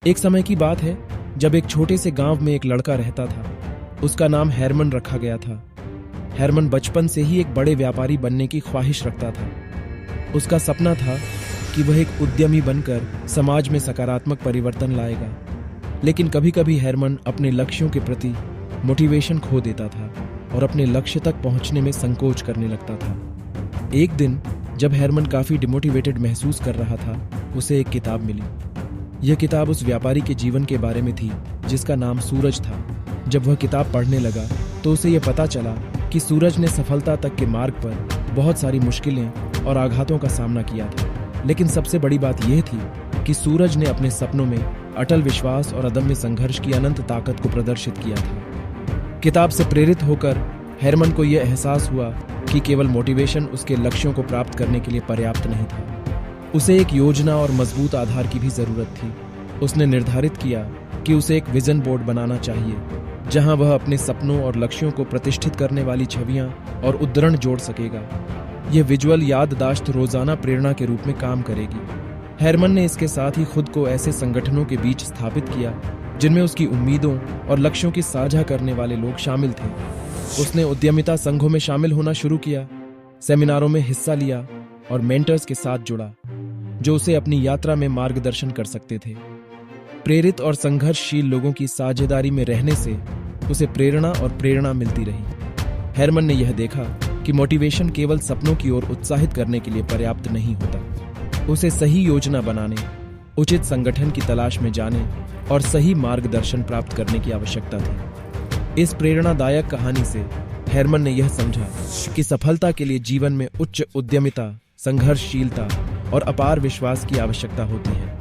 एक समय की बात है जब एक छोटे से गांव में एक लड़का रहता था। उसका नाम हेरमन रखा गया था। हेरमन बचपन से ही एक बड़े व्यापारी बनने की ख्वाहिश रखता था। उसका सपना था कि वह एक उद्यमी बनकर समाज में सकारात्मक परिवर्तन लाएगा। लेकिन कभी कभी हेरमन अपने लक्ष्यों के प्रति मोटिवेशन खो देता था और अपने लक्ष्य तक पहुंचने में संकोच करने लगता था। एक दिन जब हेरमन काफी डिमोटिवेटेड महसूस कर रहा था, उसे एक किताब मिली। यह किताब उस व्यापारी के जीवन के बारे में थी जिसका नाम सूरज था। जब वह किताब पढ़ने लगा तो उसे यह पता चला कि सूरज ने सफलता तक के मार्ग पर बहुत सारी मुश्किलें और आघातों का सामना किया था। लेकिन सबसे बड़ी बात यह थी कि सूरज ने अपने सपनों में अटल विश्वास और अदम्य संघर्ष की अनंत ताकत को प्रदर्शित किया था। किताब से प्रेरित होकर हेरमन को यह एहसास हुआ कि केवल मोटिवेशन उसके लक्ष्यों को प्राप्त करने के लिए पर्याप्त नहीं था। उसे एक योजना और मजबूत आधार की भी जरूरत थी। उसने निर्धारित किया कि उसे एक विजन बोर्ड बनाना चाहिए जहां वह अपने सपनों और लक्ष्यों को प्रतिष्ठित करने वाली छवियां और उद्धरण जोड़ सकेगा। यह विजुअल याददाश्त रोजाना प्रेरणा के रूप में काम करेगी। हेरमन ने इसके साथ ही खुद को ऐसे संगठनों के बीच स्थापित किया जिनमें उसकी उम्मीदों और लक्ष्यों की साझा करने वाले लोग शामिल थे। उसने उद्यमिता संघों में शामिल होना शुरू किया, सेमिनारों में हिस्सा लिया और मेंटर्स के साथ जुड़ा जो उसे अपनी यात्रा में मार्गदर्शन कर सकते थे। प्रेरित और संघर्षशील लोगों की साझेदारी में रहने से उसे प्रेरणा मिलती रही। हेरमन ने यह देखा कि मोटिवेशन केवल सपनों की ओर उत्साहित करने के लिए पर्याप्त नहीं होता। उसे सही योजना बनाने, उचित संगठन की तलाश में जाने और सही मार्गदर्शन प्राप्त करने की आवश्यकता थी। इस प्रेरणादायक कहानी से हेरमन ने यह समझा कि सफलता के लिए जीवन में उच्च उद्यमिता, संघर्षशीलता और अपार विश्वास की आवश्यकता होती है।